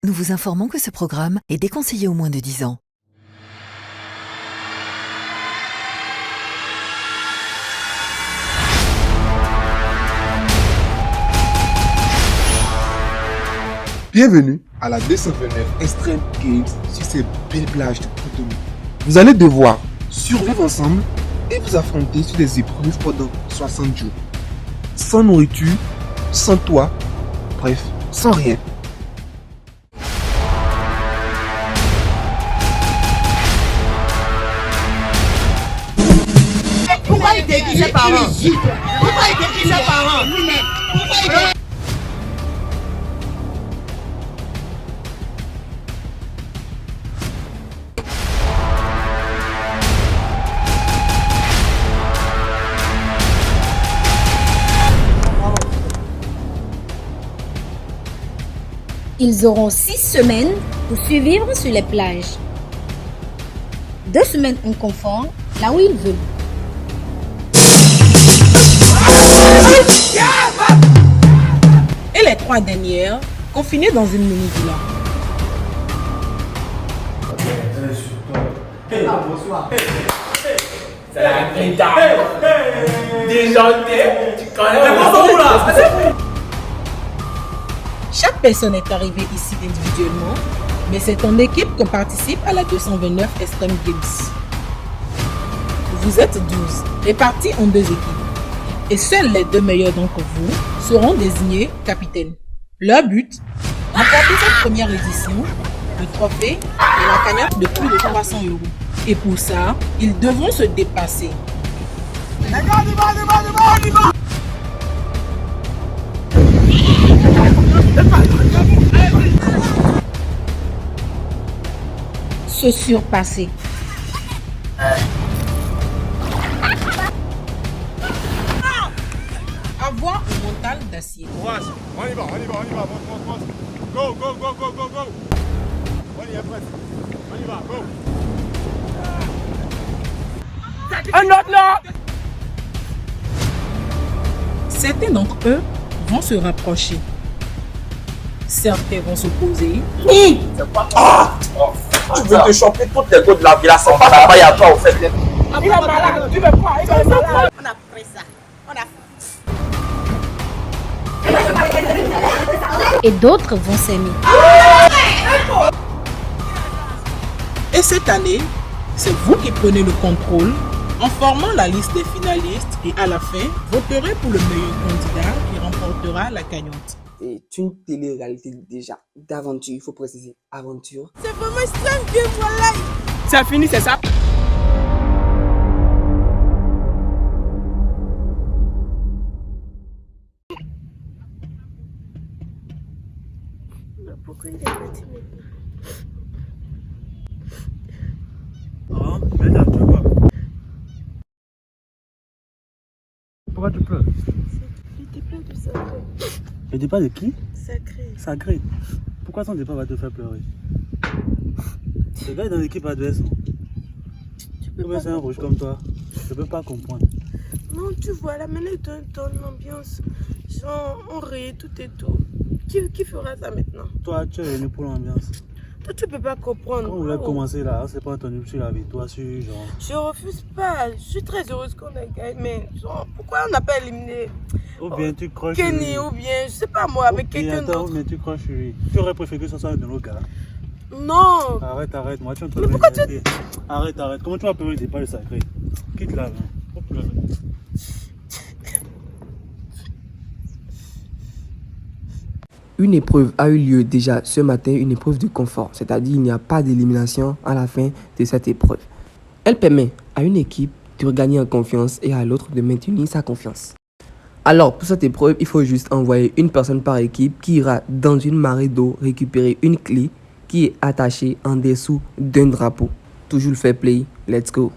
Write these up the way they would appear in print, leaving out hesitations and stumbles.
Nous vous informons que ce programme est déconseillé aux moins de 10 ans. Bienvenue à la 229 Extreme Games sur ces belles plages de Cotonou. Vous allez devoir survivre ensemble et vous affronter sur des épreuves pendant 60 jours. Sans nourriture, sans toit, bref, sans rien. Pourquoi il déguise ses parents? Pourquoi il déguise ses parents? Pourquoi il... Ils auront 6 semaines pour survivre sur les plages. 2 semaines en confort, là où ils veulent. Et les 3 dernières, confinées dans une mini-villa. Bonsoir. C'est la véritable. Déjanté. Tu connais. Chaque personne est arrivée ici individuellement, mais c'est en équipe qu'on participe à la 229 Extreme Games. Vous êtes 12, répartis en 2 équipes. Et seuls les 2 meilleurs d'entre vous seront désignés capitaines. Leur but, remporter cette première édition, le trophée et la cagnotte de plus de 300 €. Et pour ça, ils devront se dépasser. Se surpasser. Avoir un mental d'acier. Courage, on y va, monte. Go. On y est prêt. On y va, go. Un autre là. Certains d'entre eux vont se rapprocher. Certains vont s'opposer. Tu veux te choper toutes les go de la villa sans pas travailler à toi au fait. Il est malade, tu veux pas, il est malade. On a pris ça. Et d'autres vont s'aimer. Et cette année, c'est vous qui prenez le contrôle en formant la liste des finalistes et à la fin, voterez pour le meilleur candidat qui remportera la cagnotte. C'est une télé-réalité déjà d'aventure, il faut préciser aventure. C'est vraiment simple que voilà. C'est fini, c'est ça. Pourquoi il est parti maintenant? Mesdames, tu vois. Pourquoi tu pleures? Il était plein de sacré. Le départ de qui? Sacré. Sacré. Pourquoi son départ va te faire pleurer? Ce gars est dans l'équipe adverse. Tu peux Comment pas... c'est un rouge comme toi? Je peux pas comprendre. Non, tu vois, la manette dans l'ambiance. Genre, on rit, tout et tout. Qui fera ça maintenant? Toi, tu es venu pour l'ambiance. Toi, tu peux pas comprendre. Quand on voulait commencer là, c'est pas entendu sur la victoire, sur genre. Je refuse pas. Je suis très heureuse qu'on ait gagné. Mais genre, pourquoi on n'a pas éliminé Ou bien tu croches. Kenny ou bien, je sais pas moi, avec quelqu'un d'autre? Ou bien tu croches sur lui. Tu aurais préféré que ce soit un de nos gars. Non. Arrête, moi tu es en train Mais de pourquoi m'énerver. Arrête. Comment tu vas pleurer le départ de Sacré? Quitte là, hein. Faut pleurer. Une épreuve a eu lieu déjà ce matin, une épreuve de confort, c'est-à-dire il n'y a pas d'élimination à la fin de cette épreuve. Elle permet à une équipe de regagner en confiance et à l'autre de maintenir sa confiance. Alors, pour cette épreuve, il faut juste envoyer une personne par équipe qui ira dans une marée d'eau récupérer une clé qui est attachée en dessous d'un drapeau. Toujours le fair play, let's go!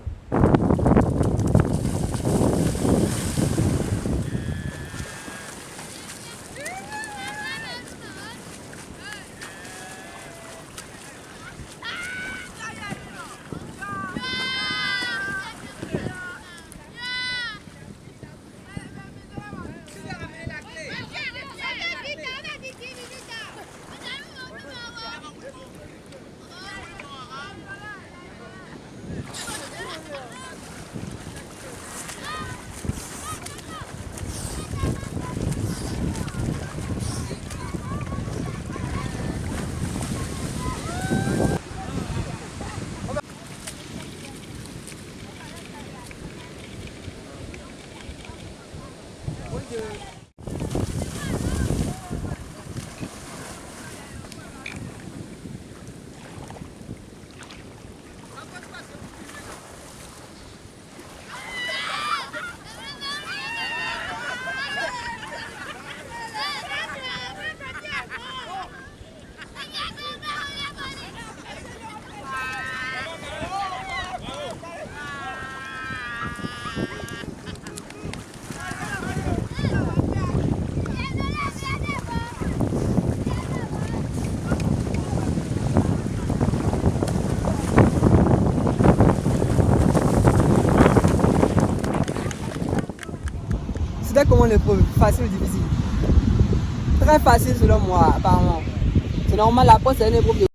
c'était comment l'épreuve? Facile ou difficile? Très facile selon moi, apparemment. C'est normal, la poste c'est une épreuve de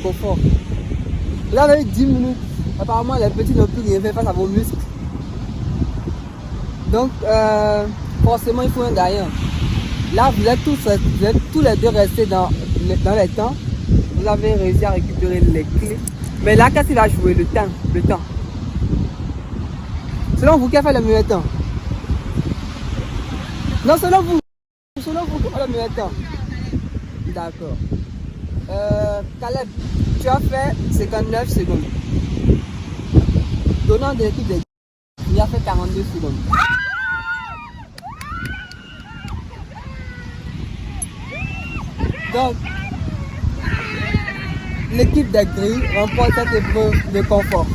confort. Vous avez eu 10 minutes. Apparemment, les petits n'ont plus rien fait face à vos muscles. Donc, forcément, il faut un gagnant. Là, vous êtes tous les deux restés dans les temps. Vous avez réussi à récupérer les clés. Mais là, qu'est-ce qu'il a joué? Le temps. Selon vous, qui a fait le meilleur temps? Non, selon vous, qui a fait le meilleur temps? D'accord. Caleb, tu as fait 59 secondes. Donnant de l'équipe des il a fait 42 secondes. Donc, l'équipe des grilles remporte cette épreuve de confort.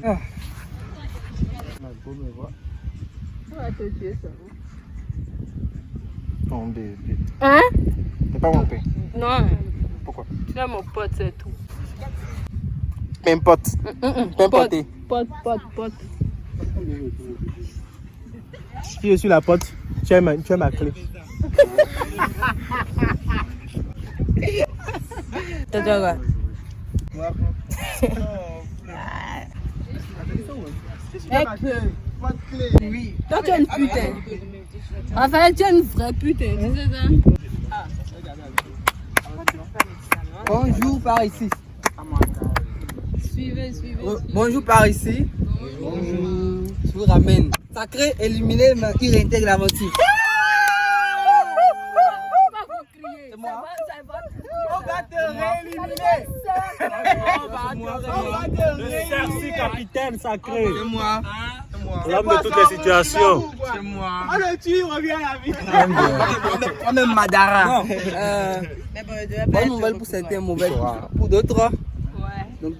Ah. Ça va te tuer, ça. Non, bébé. Hein? T'es pas mon père. Non. Pourquoi? Tu es mon pote, c'est tout. Même pote. Même pote. Pote. Si je suis la pote, tu es ma clé. T'as quoi? Oui. Toi, tu es une putain. Enfin, tu es une vraie putain. Tu sais ça? Bonjour par ici. Suivez. Bonjour par ici. Bonjour. Je vous ramène. Sacré, éliminé, mais il réintègre l'aventure. C'est moi. On va te rééliminer. Le Cerci capitaine sacré. C'est moi. L'homme de toutes les situations. C'est moi. Oh, le tue, revient à la vie. On même Madara. Bonne nouvelle pour certains, mauvaise pour d'autres. Donc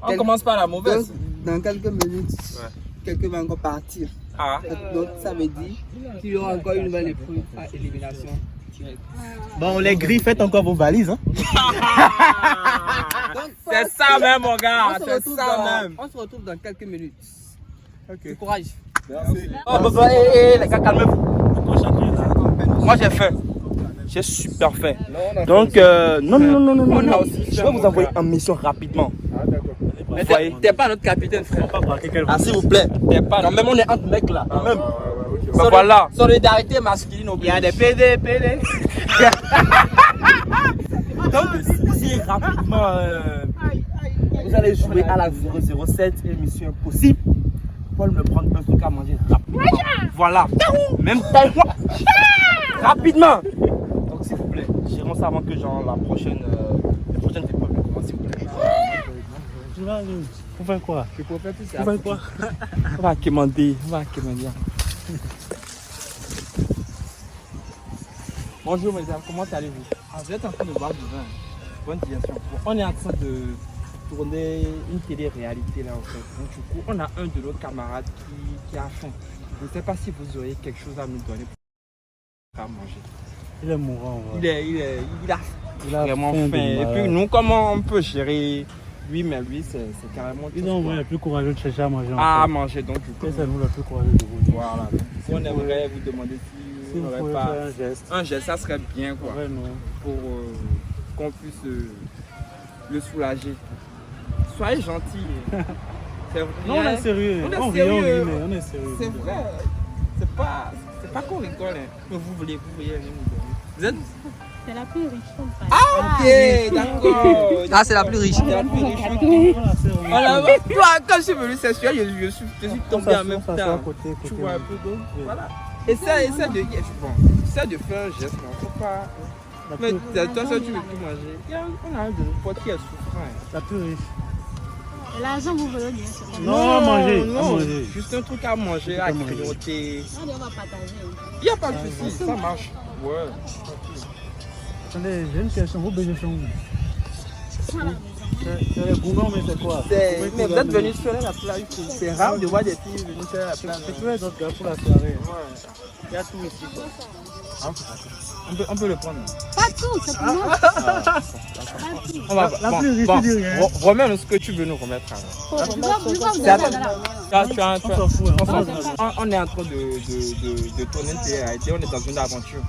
On commence par la mauvaise. Dans quelques minutes, quelqu'un va encore partir. Donc ça veut dire qu'il y aura encore une nouvelle épreuve à élimination directe. Bon, les grilles, faites encore vos valises. Hein? C'est ça même, mon gars. On se C'est retrouve ça même. on se retrouve dans quelques minutes. Ok. Courage. Oh, les gars, calmez-vous. Moi, j'ai faim. J'ai super faim. Donc, non. Je vais vous envoyer en mission rapidement. Mais t'es pas notre capitaine, frère. Ah, s'il vous plaît. T'es pas. Quand même, on est entre mecs là. Quand même. Bah, voilà. Solidarité masculine au pays. Il y a des PD. Donc, si rapidement, vous allez jouer à la 007 émission impossible. Paul me prendre un truc à manger rapidement. Voilà. Même taille. Rapidement. Donc, s'il vous plaît, gérons ça avant que genre les prochaines épreuves commencent, s'il vous plaît. Vous faites quoi? Je peux faire tout ça. Vous faites quoi? On va commander. Bonjour mesdames, comment allez-vous? Vous êtes en train de boire du vin. Bonne digestion. On est en train de tourner une télé-réalité là en fait. Donc du coup, on a un de nos camarades qui a faim. Je ne sais pas si vous auriez quelque chose à nous donner pour manger. Il est mourant. Ouais. Il a vraiment faim. Et puis nous, comment on peut gérer? Oui, mais lui, c'est carrément... Ils ont envoyé le plus courageux de chercher à manger. À manger, donc du coup. Et c'est nous le plus courageux de vous. Voilà. Si on aimerait vous demander si vous n'aurez pas un geste, ça serait bien quoi. Ouais, non. Pour qu'on puisse le soulager. Soyez gentil. Non, on est sérieux. On est sérieux. On est sérieux. C'est vrai. C'est pas qu'on rigole. Hein. Mais vous voulez rien nous donner. Vous êtes... C'est la plus riche. Ah, ok, d'accord. Ah, c'est la plus riche. C'est la plus riche. Voilà, toi, quand je suis venu s'assurer, je suis tombé en même temps. Tu vois un peu d'eau. Voilà. Essaie de faire un geste, non, faut pas. Mais toi, ça, tu veux tout manger. On a un de nos potes qui est souffrant. La plus riche. L'argent, vous voulez bien. Non, à manger. Non, juste un truc à manger, à grignoter. On va partager. Il n'y a pas de souci, ça marche. Ouais. Attendez, j'ai une question. Vos besoins sont où? C'est les gourmands, mais c'est quoi? Mais vous êtes venus sur la plage. C'est rare de voir des filles venir sur la plage. C'est tous les autres gars pour la soirée. Ouais. Il y a tout ici, quoi. On peut le prendre. Pas tout, c'est pour moi. On va, La plus riche, tu dis rien. remets-nous ce que tu veux nous remettre. On s'en fout. On est en train de tourner une télé-réalité, on est dans une aventure.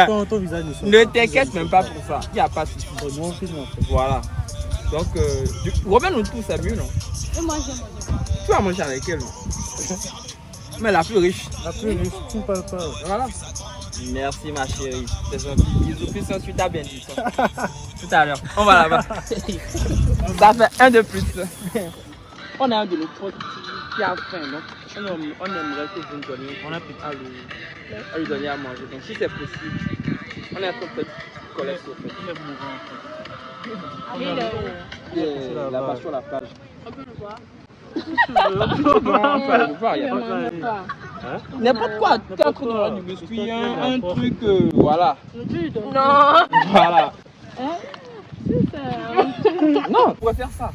Non, ton visage ne sort. Ne t'inquiète même pas pour ça, il n'y a pas de souci. Non, c'est non. Voilà. Donc, remets-nous tout, c'est mieux, non? Et moi, je mange. Tu vas manger avec elle, non? Mais la plus riche. La plus riche, tu ne parles pas. Voilà. Merci ma chérie. C'est gentil. Bisous, plus ensuite, t'as bien dit ça. Tout à l'heure. On va là-bas. Ça fait un de plus. On a un de nos potes qui a faim. Donc, on aimerait que vous nous donniez. On a à lui donner à manger. Donc, si c'est possible, on est en train de faire collecte au fait. Là-bas sur la plage. On peut le voir. N'importe quoi, tu es en train de voir du biscuit, un truc, voilà. Non. Voilà. Non, on pourrait faire ça.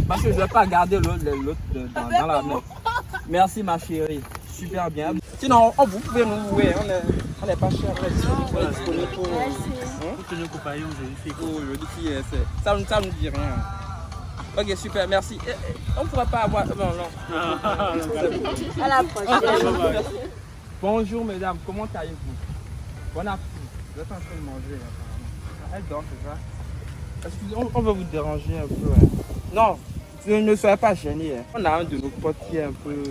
Parce que je ne vais pas garder l'autre dans la main. Merci ma chérie, super bien. Sinon, vous pouvez nous louer, on n'est pas cher. On est disponible pour tenir compagnie aux filles. Ça ne nous dit rien. Ok, super, merci. On ne pourrait pas avoir... Non. À la prochaine. Bonjour mesdames, comment allez-vous? Bon appétit. Vous êtes en train de manger apparemment. Elle dort, c'est ça? Excusez, on va vous déranger un peu. Hein. Non, ne soyez pas gênés. Hein. On a un de nos potes qui est un peu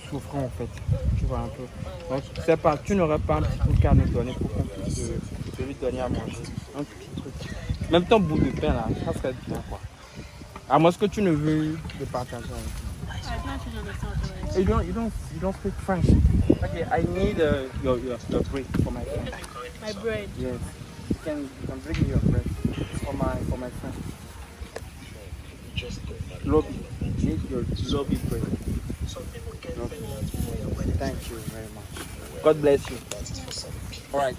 souffrant en fait. Tu vois un peu. Donc, c'est pas, tu n'aurais pas un petit truc à nous donner pour qu'on puisse lui donner à manger. Un petit truc. Même ton bout de pain là, ça serait bien quoi. À moins que tu ne veux le partager avec nous. You don't speak French. Okay, I need your bread for my friend. My bread. Yes. You can bring me your bread for my friend. Lobby. Need your lobby bread. Okay. Thank you very much. God bless you. All right.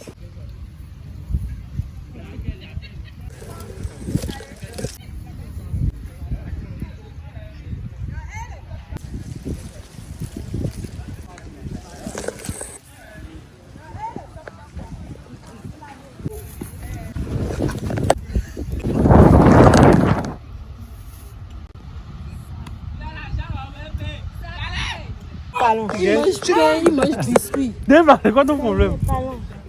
Il mange du biscuit. C'est quoi ton problème?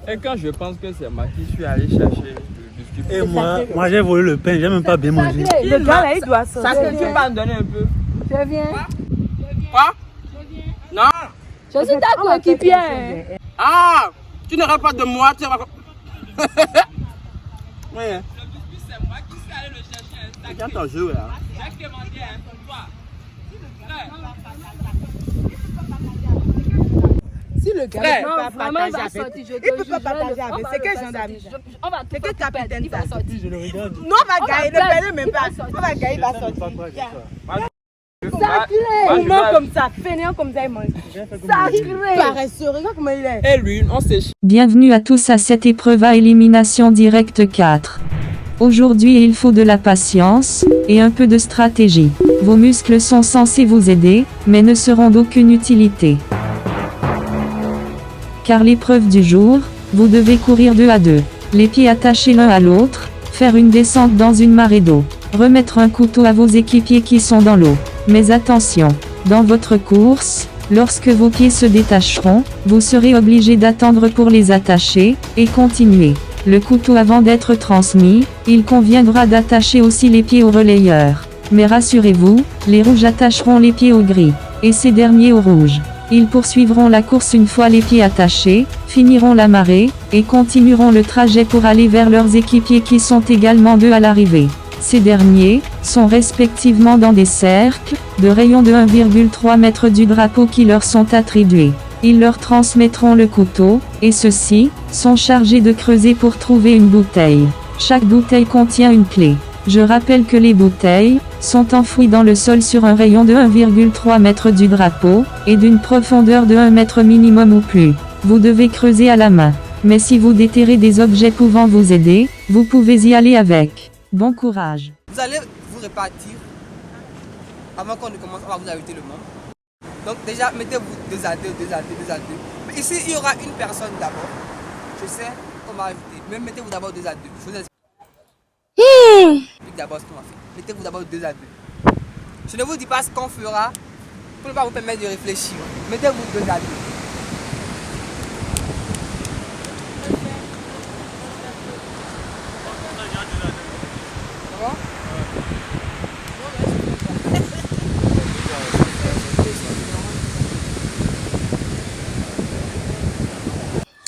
Et quand je pense que c'est moi qui suis allé chercher le biscuit. Et moi j'ai volé le pain, j'ai même pas bien mangé. Le gars là, il doit sortir. Ça que tu vas me donner un peu. Je viens. Quoi? Non. Je suis ta coéquipière. Ah, tu n'auras pas de moi, tu vas... Oui. Le biscuit, c'est moi qui suis allé le chercher. Regarde ton jeu là. J'ai commandé un toi. Si le gars Frère, ne peut pas partager avec, il ne peut pas partager avec. C'est quel genre d'amis? On va C'est quel capitaine il va ça? sortir. Je le regarde. Non, on va gagner, ne perdez même pas. On va gagner, il va sortir. Sacré! Il mange comme ça, fainéant comme ça, il mange. Sacré! Paresseux, regarde comment il est. Et lui, on s'est... Bienvenue à tous à cette épreuve à élimination directe 4. Aujourd'hui il faut de la patience, et un peu de stratégie. Vos muscles sont censés vous aider, mais ne seront d'aucune utilité. Car l'épreuve du jour, vous devez courir 2 à 2, les pieds attachés l'un à l'autre, faire une descente dans une marée d'eau, remettre un couteau à vos équipiers qui sont dans l'eau. Mais attention, dans votre course, lorsque vos pieds se détacheront, vous serez obligé d'attendre pour les attacher, et continuer. Le couteau avant d'être transmis, il conviendra d'attacher aussi les pieds aux relayeurs. Mais rassurez-vous, les rouges attacheront les pieds aux gris, et ces derniers aux rouges. Ils poursuivront la course une fois les pieds attachés, finiront la marée, et continueront le trajet pour aller vers leurs équipiers qui sont également 2 à l'arrivée. Ces derniers sont respectivement dans des cercles, de rayons de 1,3 m du drapeau qui leur sont attribués. Ils leur transmettront le couteau, et ceux-ci sont chargés de creuser pour trouver une bouteille. Chaque bouteille contient une clé. Je rappelle que les bouteilles sont enfouies dans le sol sur un rayon de 1,3 m du drapeau, et d'une profondeur de 1 m minimum ou plus. Vous devez creuser à la main. Mais si vous déterrez des objets pouvant vous aider, vous pouvez y aller avec. Bon courage. Vous allez vous répartir. Avant qu'on ne commence, on va vous ajouter le membre. Donc déjà, mettez-vous 2 à 2, 2 à 2, 2 à 2. Mais ici, il y aura une personne d'abord. Je sais qu'on va ajouter. Mais mettez-vous d'abord 2 à 2. Je vous explique d'abord ce qu'on va faire. Mettez-vous d'abord 2 à 2. Je ne vous dis pas ce qu'on fera pour ne pas vous permettre de réfléchir. Mettez-vous 2 à 2.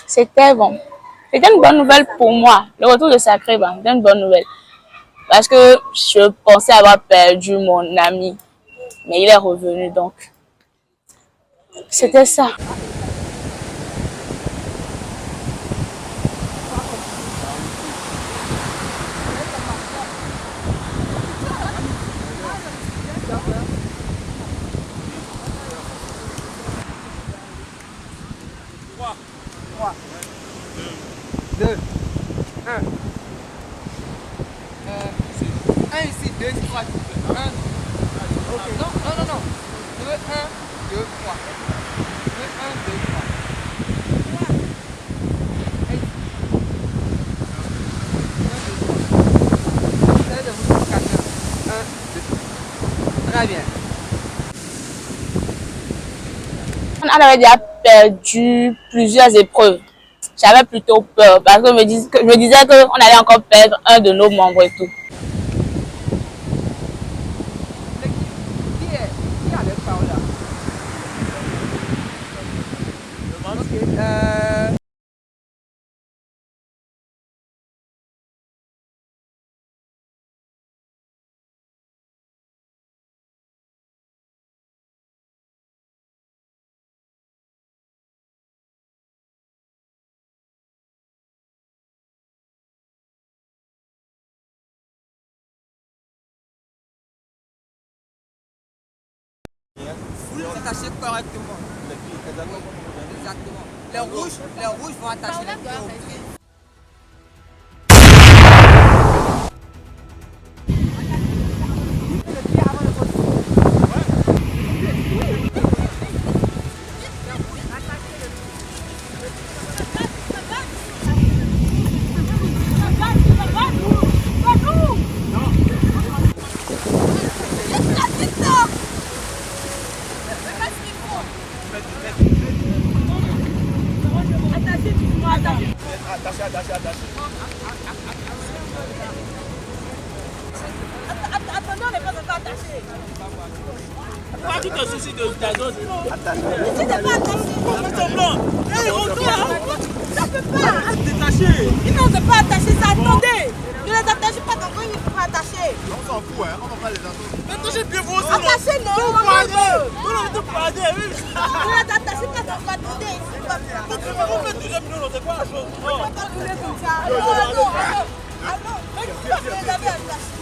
C'était bon. C'était une bonne nouvelle pour moi. Le retour de Sacré Banc, c'était une bonne nouvelle. Parce que je pensais avoir perdu mon ami. Mais il est revenu donc. C'était ça. Un ici, 2 ici, 3 ici. 1. Ok, non. Je veux 1, 2, 3. Je veux 1, 2, 3. Très bien. On avait déjà perdu plusieurs épreuves. J'avais plutôt peur parce que je me disais qu'on allait encore perdre un de nos membres et tout. Qui a le parole là? Ok. Vous attachez correctement. Exactement. Les rouges vont attacher les pieds au pied. Attendez, on n'est pas encore attaché. Pourquoi tu te soucies de ta zone? Tu n'es pas attaché. Fais semblant. Hé, retourne. Ça ne peut pas. Détaché. Ils n'ont pas attaché ça. Attendez. Ne les attachez pas quand il faut attacher. On s'en fout, hein. On va pas les attacher. Mais touchez bien vous aussi. Attachez, non. Tout paradis. Tout le monde paradis, oui. Ne les attachez pas quand vous attendez. On fait toujours mieux, c'est quoi la chose? On ne peut pas couler comme ça. Allons. Mais pourquoi vous les avez attachés?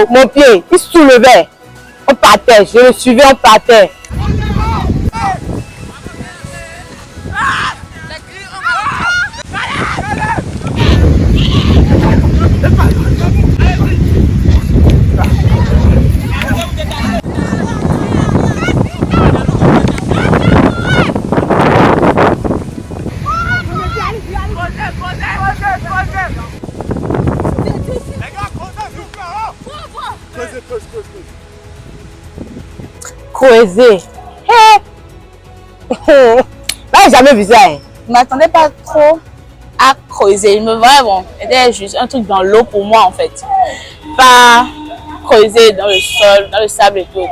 Mon pied, il se soulevait. On partait, je le suivais, on partait. Creuser. J'ai jamais vu ça. Hein. Je ne m'attendais pas trop à creuser. Je me voyais, bon, c'était juste un truc dans l'eau pour moi en fait. Pas creuser dans le sol, dans le sable et tout.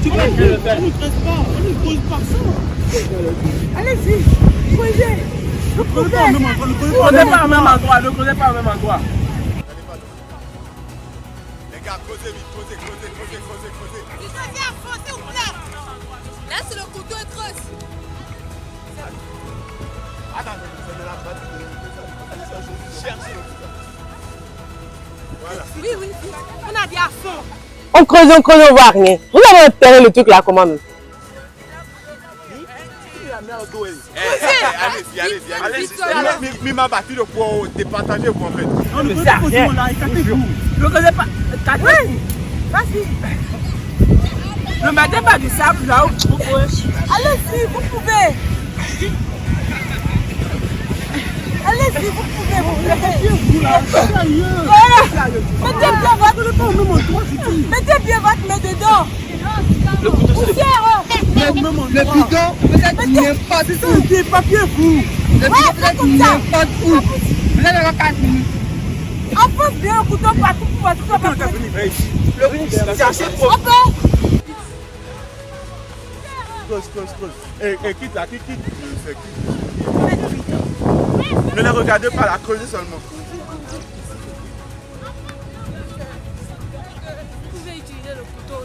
Tu peux le faire. On ne creuse pas, on ne creuse pas ça. Allez-y, creusez. Ne creusez pas au même endroit. Ne creusez pas au même endroit. Les gars, creusez vite, creusez. Creusez à fond, s'il vous plaît. Laisse le couteau et creuse. Attends, c'est de la batte. Cherchez le couteau. Voilà. Oui. On a dit à fond. On creuse, on voit rien. Vous avez enterré le truc là comment même? Allez-y. Mi m'a battu le poids, départagez vous en fait. Non, mais c'est rien. Ne creusez pas. Oui, vas-y. Ne mettez pas du sable là où vous pouvez. Allez-y, vous pouvez. Allez-y, vous pouvez. Voilà. Mettez bien votre main dedans. Le couteau c'est Poussière. Le bidon, peut-être n'importe où. des papiers, vous. Le bidon, peut-être n'importe où. Vous avez encore 4 minutes. Enfonce bien le couteau partout pour voir tout ça. Le cherchez trop. Creuse. Et quitte là, quitte. Ne les regardez pas, la creusez seulement. Vous pouvez utiliser le couteau.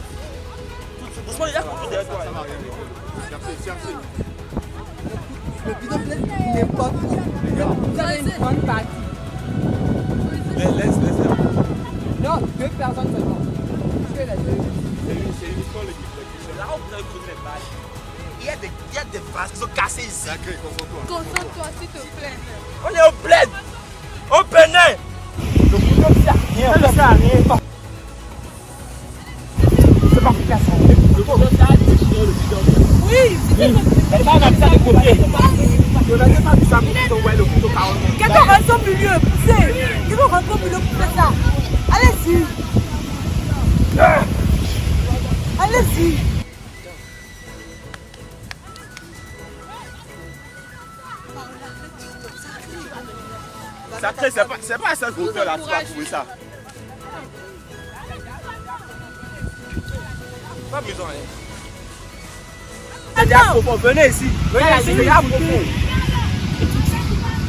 Doucement, il y a couteau derrière toi. Cherchez. Le bidon, peut-être n'importe où. Vous avez une grande partie. Laisse. Non, 2 personnes seulement. Parce que les deux. C'est uniquement l'équipe. Là où vous avez creusé les balles, il y a des vases qui sont cassés ici. Sacré, concentre-toi. Concentre-toi, s'il te plaît. On est au bled, au Bénin. Le couteau ne sert à rien. Ça ne sert à rien. C'est pas pour casser. Le couteau ça a déchiré le bidon. Oui, elle va mettre ça de côté. Ne mettez pas du sable pour envoyer le couteau carrément. quelqu'un rentre au milieu, poussez. Quelqu'un rentre au milieu, poussez ça. Allez-y. Allez-y. Sacré, c'est pas ça que vous faites là, tu vas trouver ça. Pas besoin. Attends, venez ici. Venez ici, les gars,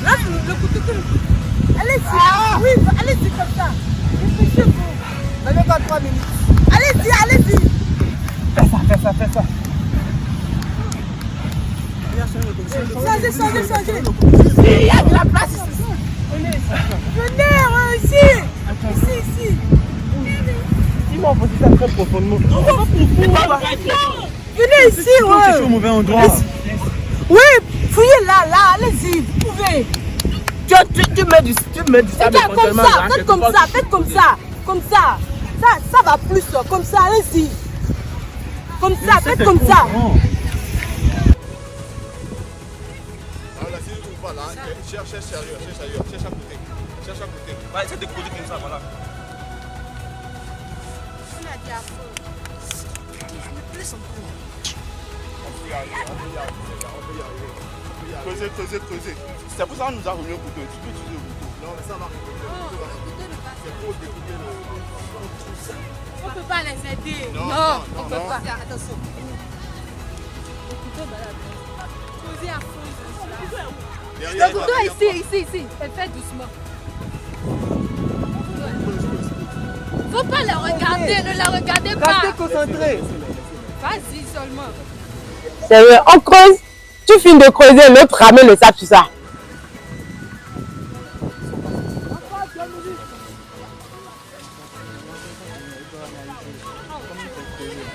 Là, le couteau que... Allez-y. Oui, allez-y comme ça. Réfléchissez-vous. Vous avez encore 3 minutes. Allez-y. Fais ça. Changez. Il y a de la place ici. Venez, ici. Ils m'ont posé ça très profondément. Venez ici, Je suis au mauvais endroit. Oui, fouillez là, allez-y, vous pouvez. Tu mets du sable. Faites comme ça. Ça va plus, comme ça, allez-y. Comme ça, faites comme ça. Voilà, si tu vois là, cherche à côté. Ouais, essaie de creuser comme ça, voilà. On a dit à fond. Laisse en cours. Creusez. C'est pour ça qu'on nous a remis au couteau. Tu peux utiliser le couteau. Non, mais ça marche. C'est pour découper le... On ne peut pas les aider. Non, on ne peut pas. Attention. Le couteau balade. Creusez à fond. Le couteau est ici. Fais doucement. Faut pas la regarder, ne la regardez pas. Restez concentrés. Vas-y seulement. Sérieux, on creuse. Tu finis de creuser, l'autre ramène le sable sur ça.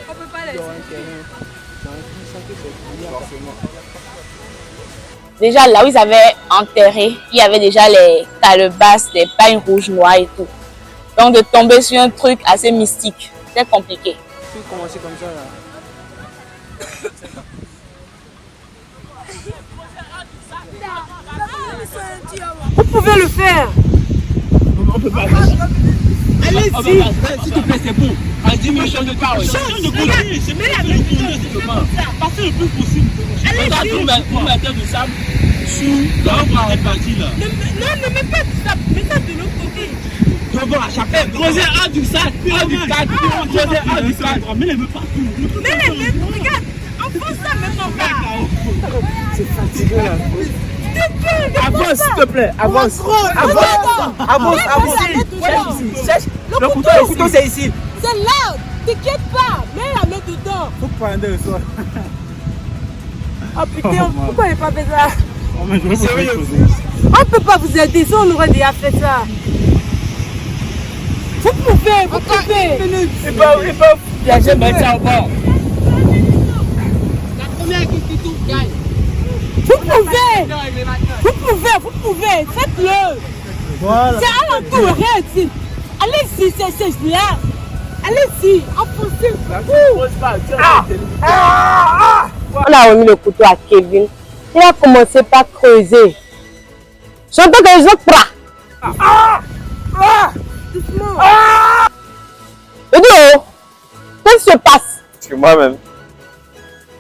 On peut pas les aider. Déjà là où ils avaient enterré, il y avait déjà les calebasses, les pailles rouges, noires et tout. Donc de tomber sur un truc assez mystique, c'est compliqué. Tu peux commencer comme ça là. Vous pouvez le faire. On peut pas. Allez-y. S'il te plaît, c'est bon. À 10 minutes, change de parole. Change de côté. C'est pas la même chose. Partez le plus possible. Allez-y. Vous mettez du sable Là, on va répartir là. Non, ne mets pas ça. Mets ça de l'autre côté. Devant la chapelle. Creuser un du sac. Un du 4. Creuser un du 4. Mets les mains partout. Mets les mains. Regarde. Enfonce ça même en bas. C'est fatigué là. Avance s'il te plaît. Avance. Avance. Cherche. Le couteau c'est ici. C'est là. T'inquiète pas. Mets la main dedans. Faut prendre le soir. Oh putain, pourquoi il n'a pas fait ça? On ne peut pas vous aider, si on aurait déjà fait ça. Vous pouvez. Il peut piéger mettre ça au bord. La première qui tout gagne. Vous pouvez. Faites-le. Voilà. C'est à l'entour, rien ici. Allez-y, c'est là. Allez-y, enfoncez. On a remis le couteau à Kevin. Il a commencé par creuser. J'entends que les autres prennent. Doucement. Qu'est-ce qui se passe? Parce que moi-même,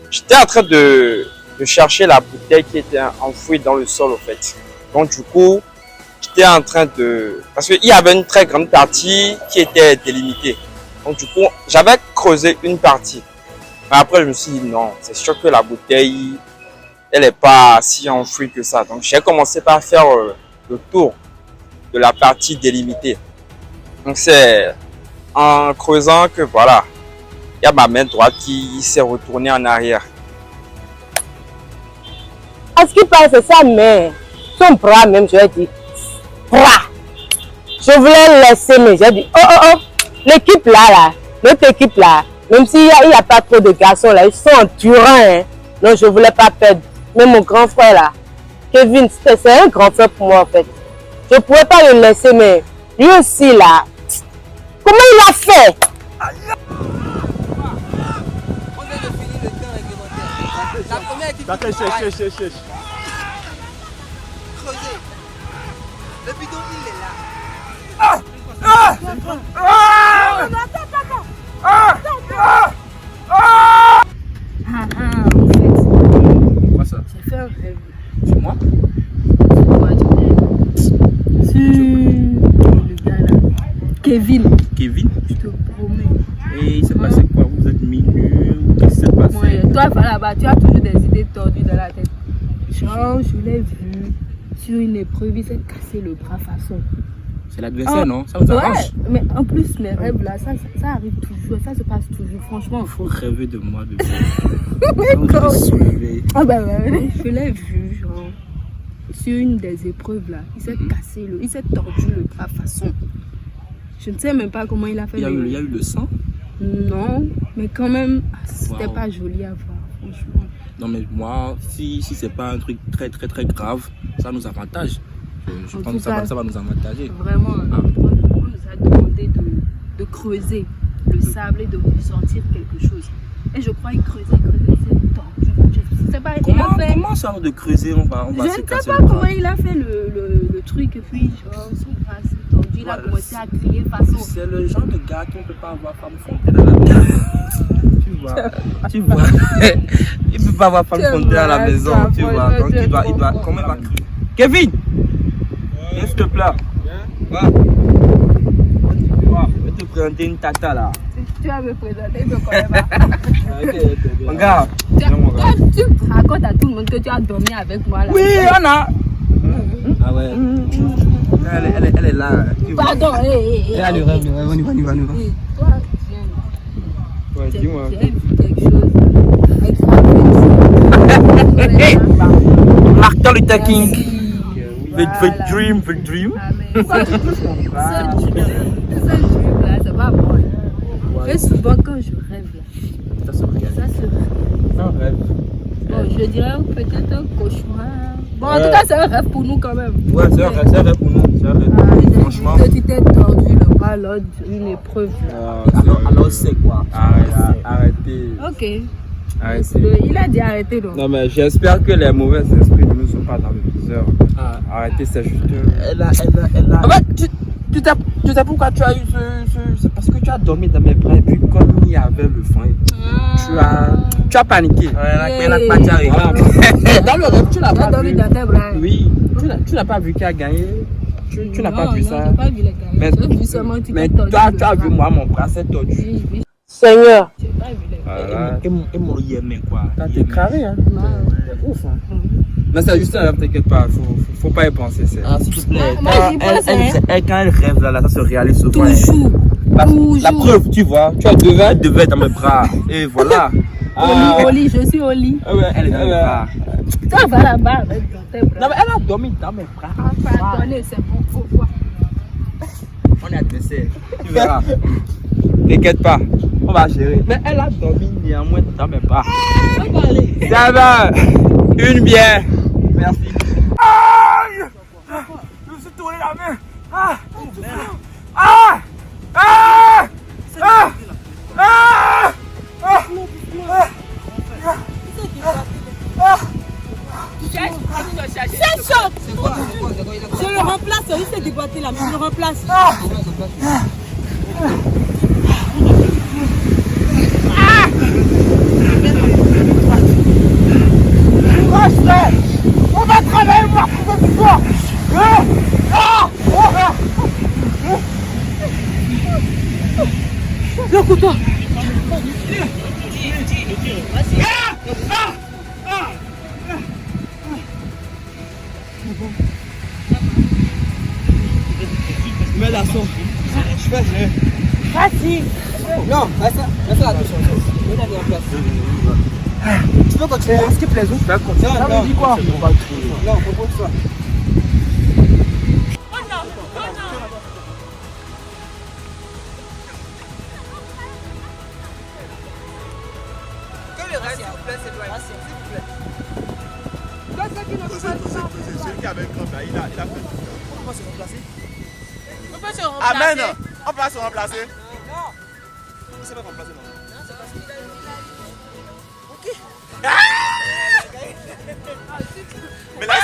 j'étais en train de chercher la bouteille qui était enfouie dans le sol, au fait. Donc, du coup, j'étais en train de... Parce qu'il y avait une très grande partie qui était délimitée. Donc, du coup, j'avais creusé une partie. Mais après, je me suis dit, non, c'est sûr que la bouteille, elle n'est pas si enfouie que ça. Donc, j'ai commencé par faire le tour de la partie délimitée. Donc, c'est en creusant que, voilà, il y a ma main droite qui s'est retournée en arrière. À ce qui paraît, c'est sa main. Son bras même, je lui ai dit, bras. Je voulais laisser, mais j'ai dit, oh. L'équipe là, notre équipe là, même s'il n'y a pas trop de garçons là, ils sont endurants. Hein. Non, je ne voulais pas perdre. Mais mon grand frère là, Kevin, c'est un grand frère pour moi en fait. Je ne pouvais pas le laisser, mais lui aussi là, comment il a fait? La première équipe. Cherche. Creuser. Le bidon, il est là. Quoi ça? J'ai fait un rêve. C'est moi? Sur le gars là. Kevin. Je te promets. Et il s'est passé quoi? Vous êtes minus? Qu'est-ce qui s'est passé? Ouais, toi, là-bas, tu as toujours des idées tordues dans la tête. Genre, je l'ai vu sur une épreuve, il s'est cassé le bras façon. C'est l'adversaire, non? Ça vous arrange? Ouais, mais en plus, mes rêves là, ça arrive toujours, ça se passe toujours, franchement. Il faut rêver de moi, bébé. Ah bah ouais, je l'ai vu, genre, sur une des épreuves là, il s'est cassé, il s'est tordu le bras façon. Je ne sais même pas comment il a fait. Il y a eu le sang? Non, mais quand même, c'était pas joli à voir, franchement. Non mais moi, si c'est pas un truc très grave, ça nous avantage. Je pense que ça va nous avantager. Vraiment, on nous a demandé de creuser le sable et de ressortir quelque chose. Et je crois qu'il creusait, c'est tordu. Je sais pas, comment ça de creuser, on va je se ne sais casser pas le comment bras. il a fait le truc et puis genre, son bras s'est tordu, il a commencé à crier façon. C'est le genre de gars qui ne peut pas avoir femme fontaine à la maison. Tu vois. Il ne peut pas avoir femme fontaine à la maison, tu vois. Donc il doit, comment il va crier? Kevin! Viens s'il te plaît. Va. Je vais te présenter une tata là. Tu vas me présenter, je ne connais pas. Regarde. Tu racontes à tout le monde que tu as dormi avec moi là. Oui, on a. Ah ouais. Elle est là. Pardon, Allez, on y va. Toi, Ouais, dis-moi. j'ai vu quelque chose. Martin Luther King. The dream. Ce dream là, c'est pas bon. Et souvent quand je rêve là, Ça se regarde. Un rêve. Bon, je dirais peut-être un cauchemar. Bon, en tout cas, c'est un rêve pour nous quand même. Ouais, c'est un rêve pour nous. C'est un rêve. Franchement. Que tu t'es tordu le bras lors d'une épreuve. Alors c'est quoi? Arrêtez. Ok. Arrêtez. Il a dit arrêter donc. Non mais j'espère que les mauvais esprits ne nous sont pas dans le viseur. Arrêtez, c'est juste... Elle a... Ah bah, tu sais pourquoi tu as eu ce... C'est parce que tu as dormi dans mes bras et puis comme il y avait le vent, tu tu as paniqué. Dans le rêve, tu n'as pas vu. Oui, tu n'as pas vu qui a gagné. Tu n'as pas vu ça. Mais toi, tu as vu moi, mon bras s'est tordu. Seigneur. Voilà. Et mon yémen, quoi. T'es carré, hein. C'est ouf, hein. Mais c'est juste un rêve, t'inquiète pas. Faut pas y penser. S'il te plaît. Quand elle rêve, là, ça se réalise souvent. Toujours. La preuve, tu vois, tu devais être dans mes bras. Et voilà. Au lit, je suis au lit. Ah ouais, elle est dans mes bras. Toi, va là-bas avec tes bras. Non, mais elle a dormi dans mes bras. Pardonnez, c'est bon, faut voir. On est adversaires. Tu verras. T'inquiète pas, on va gérer. Mais elle a dormi néanmoins dans mes bras. Ça va. Une bière. Merci. Aïe! Je me suis tourné la main. Ah! Ah! Ah! Ah! Ah! C'est chaud. Je le remplace, il s'est débattu là, je le remplace. On va travailler pour trouver du bois. Le couteau. Mets la sauce. Je fais. Vas-y. Non, laisse la touche. On a mis en place. Tu veux continuer? Est-ce qu'il plaise? Ça me dit quoi? Non, propose ça. Que le reste, s'il vous plaît, c'est toi. S'il vous plaît. C'est celui qui avait un grand là, il a fait. On va se remplacer. On peut se remplacer. Amen. On va se remplacer. Non. Il s'est pas remplacé, non. Non, c'est parce qu'il a Ok. Mais là,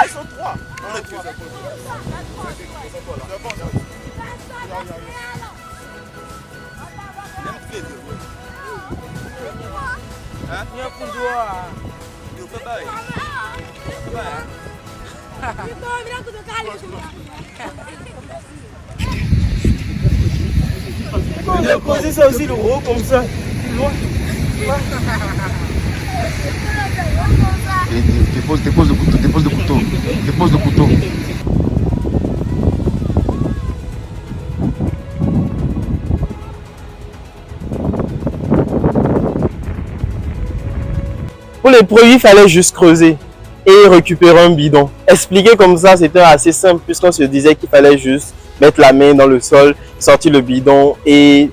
ils sont trois. On est trois. C'est bon, ça. Il aime tous les deux. Hein? Il y a un coup de doigt. Il peut pas. On a posé ça aussi le haut comme ça. Dépose le couteau. Pour les produits, il fallait juste creuser et récupérer un bidon. Expliquer comme ça, c'était assez simple puisqu'on se disait qu'il fallait juste mettre la main dans le sol, sortir le bidon et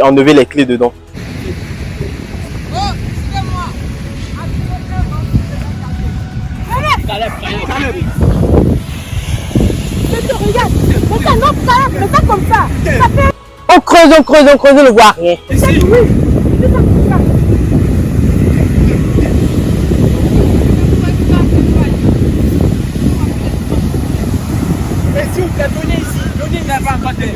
enlever les clés dedans. Regarde, fais comme ça. On creuse, on ne voit rien. Mais s'il vous plaît, donnez ici. Donnez une avant à côté.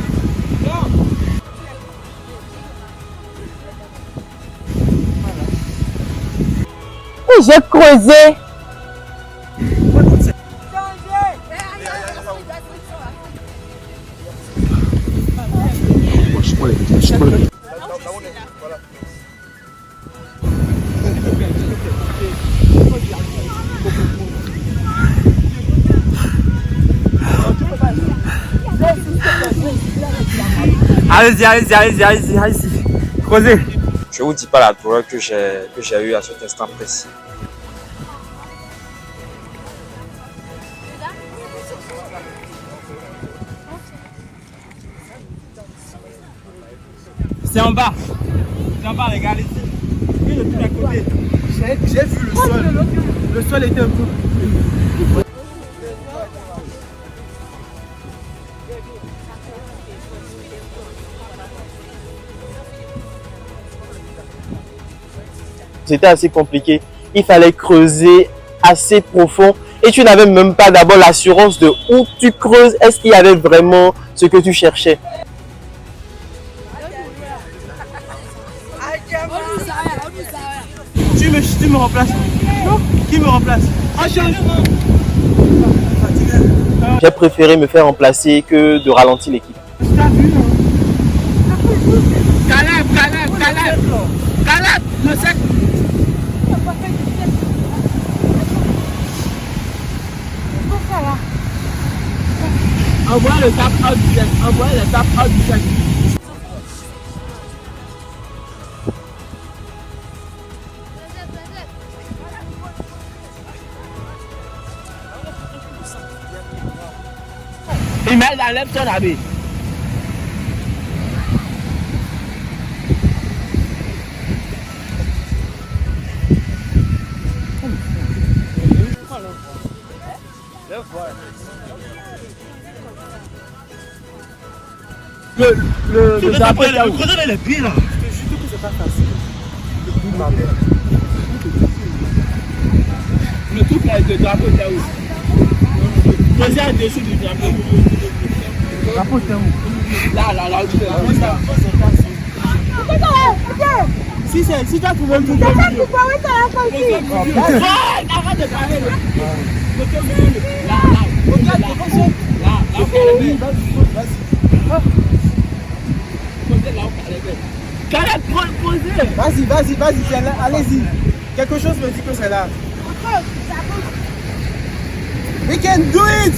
Oui, j'ai creusé. Allez-y. Creusez. Je vous dis pas la douleur que j'ai eue à cet instant précis. C'est en bas. Regardez ici. Oui, de tous les côtés. J'ai vu le sol. Le sol était un peu. C'était assez compliqué. Il fallait creuser assez profond et tu n'avais même pas d'abord l'assurance de où tu creuses. Est-ce qu'il y avait vraiment ce que tu cherchais? tu me remplaces. Non? Qui me remplace? Un changement. J'ai préféré me faire remplacer que de ralentir l'équipe. Caleb, le sec. Envoie le tap out du chef. Envoie le tap out du chef. Il met dans l'air son habit. Le drapeau est là où? Regardez les pieds là. Je suis sûr que c'est pas facile. Le truc là, le drapeau est là où? Posez en dessous du drapeau. Le drapeau est où? Là, où tu es là. Si tu as trouvé un truc, arrête de parler. Vas-y, allez-y. Quelque chose me dit que c'est là. We can do it!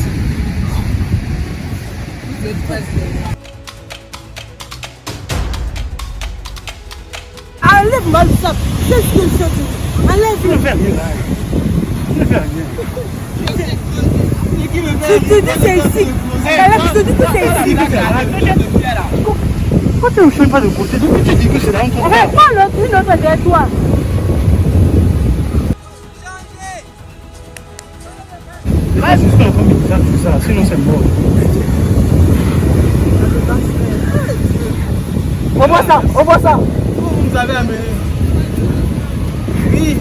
Enlève-moi le sac. Qu'est-ce que c'est? Enlève-le. Je te dis c'est ici. Je te dis que c'est ici. Pourquoi tu ne me fais pas de côté? Depuis tu dis que c'est là. Prends une autre derrière toi. Là, je suis encore mis tout ça, sinon c'est mort. On voit ça. Vous nous avez amené. Oui.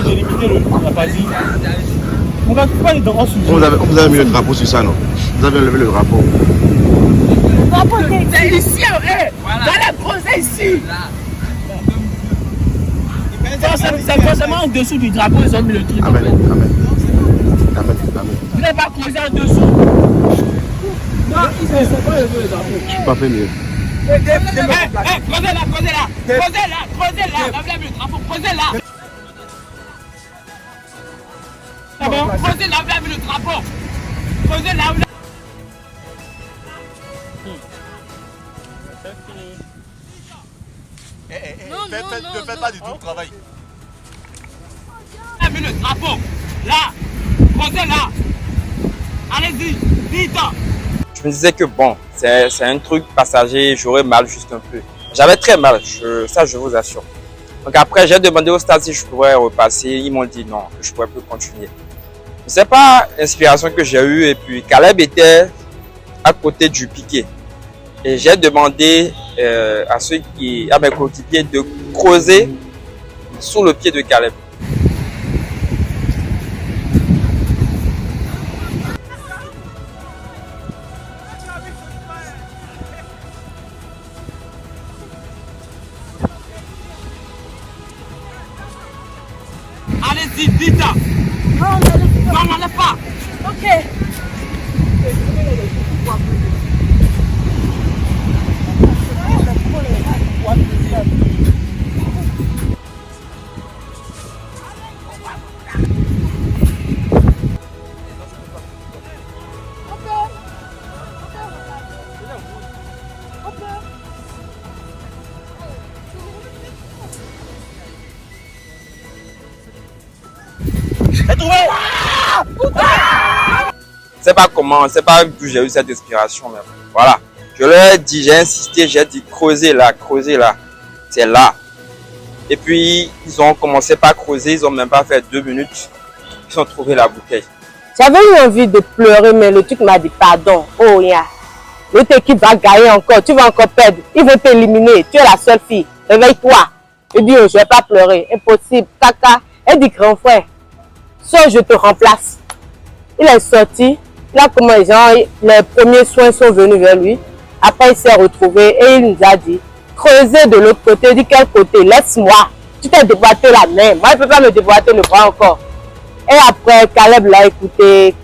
J'ai éliminé la partie. On va pas aller dans un sujet. On vous avez mis le drapeau sur ça, non? Vous avez levé le drapeau. Le drapeau c'est ici, dans la grosse, c'est ici. C'est forcément en dessous du drapeau, ils ont mis le truc. Amen. Vous n'avez pas creusé en dessous. Non, ils ne sont pas levé le drapeau. Je suis pas fait mieux. Creusez là, enlève le drapeau, creusez là. C'est bon, creusez là, enlève le drapeau. Creusez là, Ne faites pas du tout le travail. Enlève le drapeau. Là, creusez là. Allez-y, vite. Je me disais que bon, c'est un truc passager, j'aurais mal juste un peu. J'avais très mal, ça je vous assure. Donc après, j'ai demandé au stade si je pourrais repasser. Ils m'ont dit non, que je ne pourrais plus continuer. C'est pas l'inspiration que j'ai eue. Et puis Caleb était à côté du piquet. Et j'ai demandé à mes coéquipiers de creuser sous le pied de Caleb. Allez-y, vite. Non, n'enlève pas. Ok. C'est pas comment, c'est pas d'où j'ai eu cette inspiration même. Voilà. Je leur ai dit, j'ai insisté, j'ai dit creusez là, c'est là. Et puis ils ont commencé par creuser, ils ont même pas fait 2 minutes, ils ont trouvé la bouteille. J'avais eu envie de pleurer, mais le truc m'a dit pardon, oh yeah. L'autre équipe va gagner encore, tu vas encore perdre, ils vont t'éliminer, tu es la seule fille, réveille-toi. Je dis, oh, je vais pas pleurer, impossible, caca. Elle dit, grand frère, soit je te remplace. Il est sorti, là comment les premiers soins sont venus vers lui. Après il s'est retrouvé et il nous a dit, creusez de l'autre côté. Il dit, quel côté? Laisse-moi. Tu t'es déboîté la main. Moi, je ne peux pas me déboîter le bras encore. Et après, Caleb l'a écouté.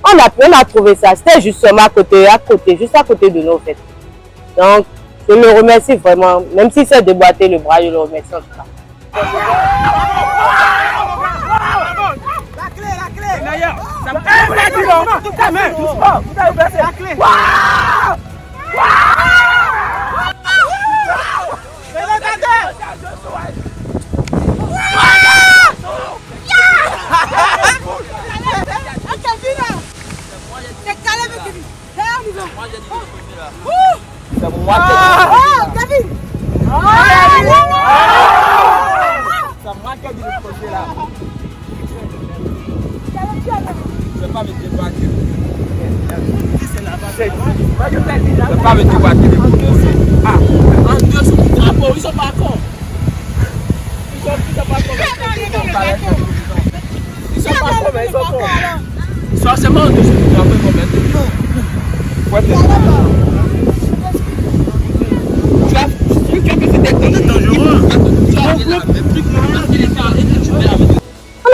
On a trouvé ça. C'était justement à côté, juste à côté de nous, en fait. Donc, je le remercie vraiment. Même s'il s'est déboîté le bras, je le remercie en tout cas. La clé. D'ailleurs, ça la clé. C'est Caleb qui dit. C'est moi Kevin. C'est moi qui ai dit le projet là. Je ne vais pas me débattre. Je ne vais pas me débattre. En deux sous le drapeau, ils sont pas cons. Ils sont pas cons. Ils sont pas cons, mais ils sont cons. Forcément, en dessous du drapeau, ils vont mettre. On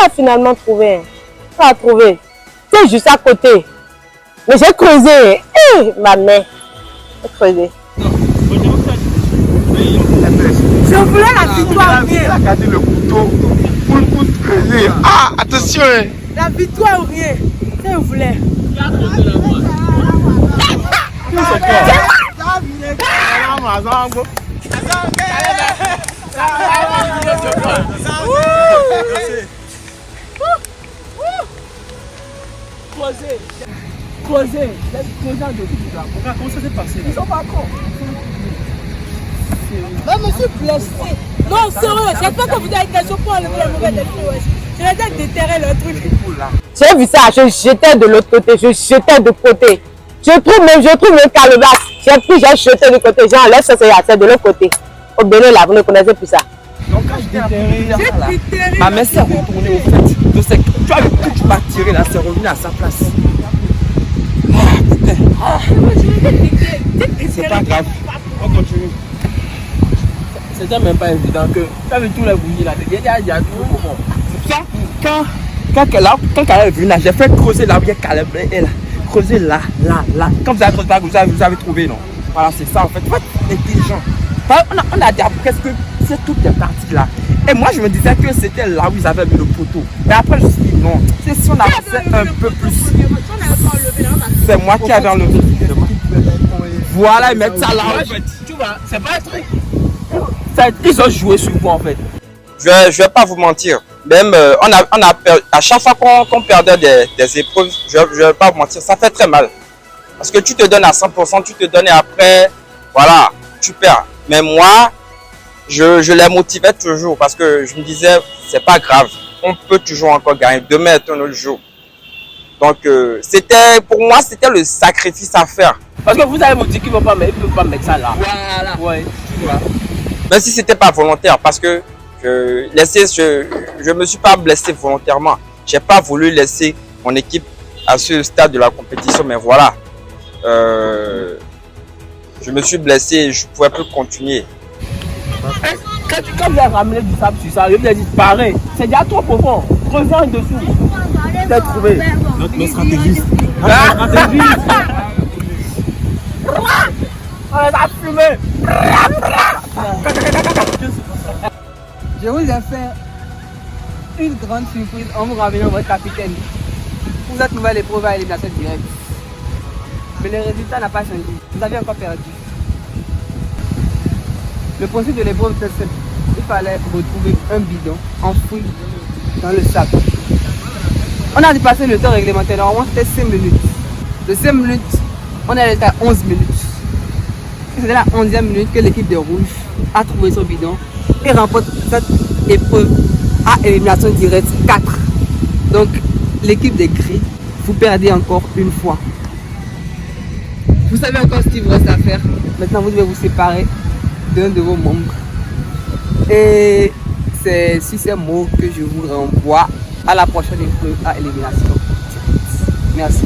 a finalement trouvé. On a trouvé. C'est juste à côté. Mais j'ai creusé. Ma main. J'ai creusé. Je voulais la victoire. Il a gardé le couteau pour creuser. Ah, attention. La victoire ou rien. Si vous voulez. Creuser en dessous du drapeau. Comment ça s'est passé? Ils sont pas cons. Je me suis blessé. Non, sérieux, j'espère que vous avez quelque chose pour enlever la mauvaise esprit. Je les ai déterré le truc. J'ai vu ça, je jetais de l'autre côté, je jetais de côté. Je trouve même Calebasse. J'ai pris, j'ai jeté de côté, j'ai enlevé ça, c'est de l'autre côté. Au Bénin là, vous ne connaissez plus ça. Donc quand je déterré, ma main s'est retournée au fait. Tu as vu que tu m'as tiré là, c'est revenu à sa place. C'est pas grave, on continue. C'était même pas évident que tu as vu tous les bougies là, il y a tout au fond. C'est ça, quand Caleb est venu là, j'ai fait creuser là où il y a Caleb et là, creuser là. Comme vous avez creusé là, vous avez trouvé, non? Voilà, c'est ça en fait. Faut être intelligent. On a dit presque c'est toutes les parties là. Et moi je me disais que c'était là où ils avaient mis le poteau. Mais après je me suis dit non, c'est si on avançait un peu plus. C'est moi qui avais enlevé. Voilà, ils mettent ça là en fait. Tu vois, c'est pas un truc. Ils ont joué sur vous en fait. Je vais pas vous mentir. Même on a perdu, à chaque fois qu'on perdait des épreuves, je vais pas vous mentir, ça fait très mal. Parce que tu te donnes à 100%, tu te donnes et après, voilà, tu perds. Mais moi, je les motivais toujours parce que je me disais, c'est pas grave, on peut toujours encore gagner. Demain est un autre jour. Donc, pour moi, c'était le sacrifice à faire. Parce que vous avez vous dit qu'ils ne peuvent pas mettre ça là. Voilà. Ouais, tu vois. Même si c'était pas volontaire, parce que je me suis pas blessé volontairement. J'ai pas voulu laisser mon équipe à ce stade de la compétition, mais voilà. Je me suis blessé et je ne pouvais plus continuer. Quand vous avez ramené du sable sur ça, je vous ai dit pareil, c'est déjà trop profond. Creusez en dessous. Vous avez trouvé. Notre stratégiste. On va fumer. Je vous ai fait une grande surprise en vous ramenant votre capitaine. Vous êtes nouvelle épreuve à élimination directe. Mais le résultat n'a pas changé. Vous avez encore perdu. Le principe de l'épreuve était simple. Il fallait retrouver un bidon enfoui dans le sable. On a dépassé le temps réglementaire. Normalement, c'était 5 minutes. De 5 minutes, on est allé à 11 minutes. C'était la 11e minute que l'équipe de Rouge a trouvé son bidon et remporte cette épreuve à élimination directe 4. Donc, l'équipe des Gris, vous perdez encore une fois. Vous savez encore ce qu'il vous reste à faire. Maintenant, vous devez vous séparer d'un de vos membres. Et c'est sur ces mots que je vous renvoie à la prochaine épreuve à élimination. Merci.